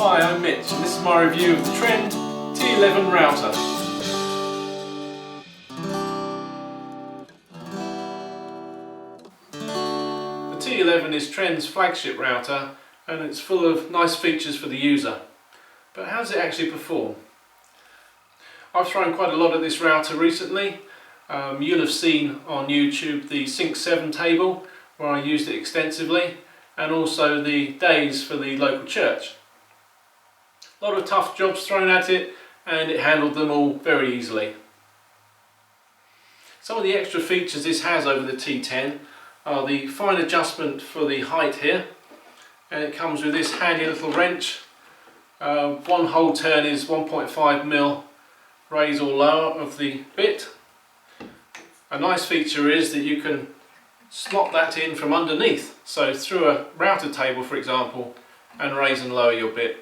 Hi, I'm Mitch and this is my review of the Trend T11 router. The T11 is Trend's flagship router and it's full of nice features for the user. But how does it actually perform? I've thrown quite a lot at this router recently. You'll have seen on YouTube the Sync 7 table where I used it extensively, and also the days for the local church. A lot of tough jobs thrown at it and it handled them all very easily. Some of the extra features this has over the T10 are the fine adjustment for the height here, and it comes with this handy little wrench. One whole turn is 1.5mm raise or lower of the bit. A nice feature is that you can slot that in from underneath, so through a router table for example, and raise and lower your bit.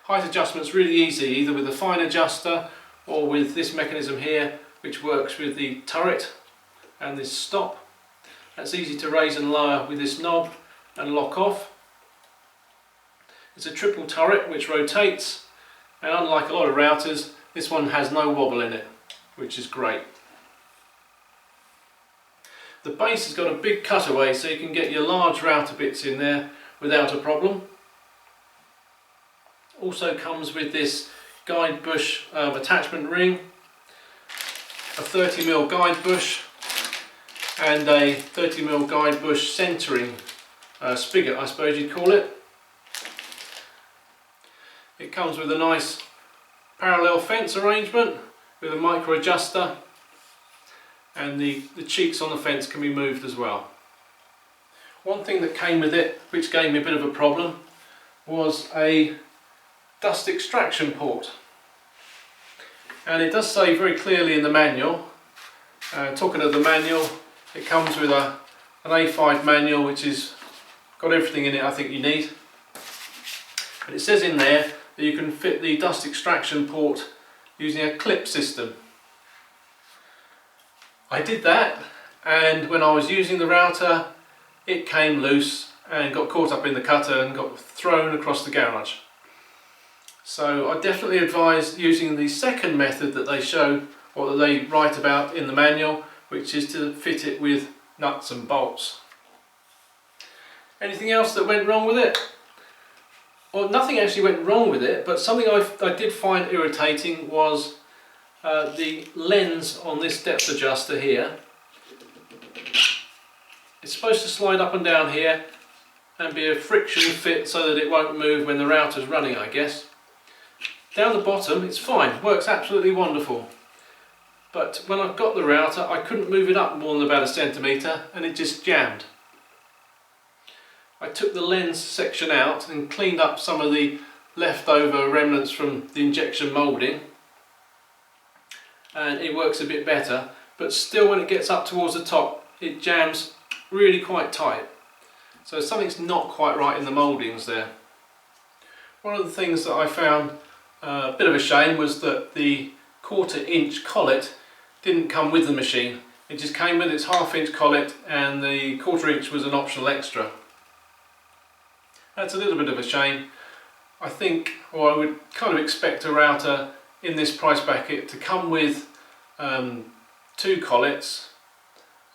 Height adjustment's really easy, either with a fine adjuster or with this mechanism here which works with the turret and this stop. That's easy to raise and lower with this knob and lock off. It's a triple turret which rotates, and unlike a lot of routers, this one has no wobble in it, which is great. The base has got a big cutaway so you can get your large router bits in there without a problem. Also comes with this guide bush attachment ring, a 30mm guide bush and a 30mm guide bush centering spigot, I suppose you'd call it. It comes with a nice parallel fence arrangement with a micro adjuster, and the cheeks on the fence can be moved as well. One thing that came with it which gave me a bit of a problem was a dust extraction port, and it does say very clearly in the manual, talking of the manual, it comes with an A5 manual which has got everything in it I think you need, but it says in there that you can fit the dust extraction port using a clip system. I did that, and when I was using the router it came loose and got caught up in the cutter and got thrown across the garage. So I definitely advise using the second method that they show, or that they write about in the manual, which is to fit it with nuts and bolts. Anything else that went wrong with it? Well, nothing actually went wrong with it, but something I did find irritating was the lens on this depth adjuster here. It's supposed to slide up and down here and be a friction fit so that it won't move when the router's running, I guess. Down the bottom it's fine, works absolutely wonderful. But when I've got the router I couldn't move it up more than about a centimetre and it just jammed. I took the lens section out and cleaned up some of the leftover remnants from the injection moulding, and it works a bit better, but still when it gets up towards the top it jams really quite tight. So something's not quite right in the mouldings there. One of the things that I found a bit of a shame was that the 1/4 inch collet didn't come with the machine. It just came with its 1/2 inch collet, and the 1/4 inch was an optional extra. That's a little bit of a shame. I think, or I would kind of expect a router in this price bracket to come with 2 collets,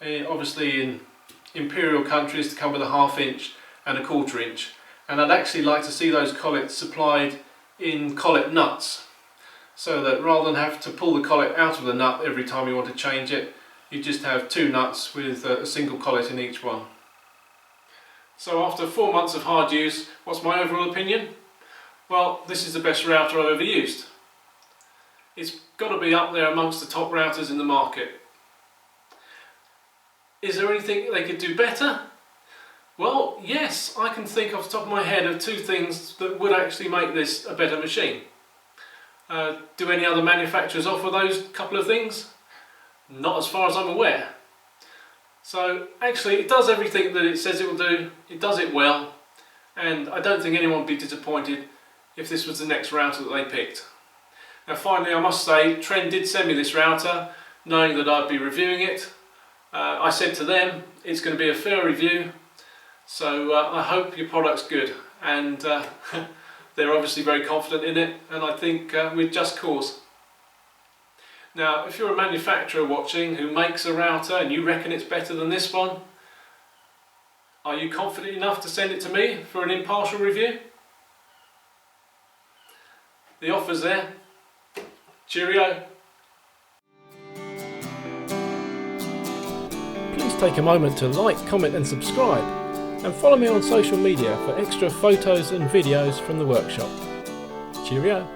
obviously in imperial countries to come with a 1/2 inch and a 1/4 inch, and I'd actually like to see those collets supplied in collet nuts, so that rather than have to pull the collet out of the nut every time you want to change it, you just have 2 nuts with a single collet in each one. So after 4 months of hard use, what's my overall opinion? Well, this is the best router I've ever used. It's got to be up there amongst the top routers in the market. Is there anything they could do better? Well, yes, I can think off the top of my head of 2 things that would actually make this a better machine. Do any other manufacturers offer those couple of things? Not as far as I'm aware. So actually it does everything that it says it will do, it does it well, and I don't think anyone would be disappointed if this was the next router that they picked. Now finally I must say, Trend did send me this router knowing that I'd be reviewing it. I said to them it's going to be a fair review, so I hope your product's good, and they're obviously very confident in it, and I think with just cause. Now, if you're a manufacturer watching who makes a router and you reckon it's better than this one, are you confident enough to send it to me for an impartial review? The offer's there. Cheerio. Please take a moment to like, comment and subscribe, and follow me on social media for extra photos and videos from the workshop. Cheerio.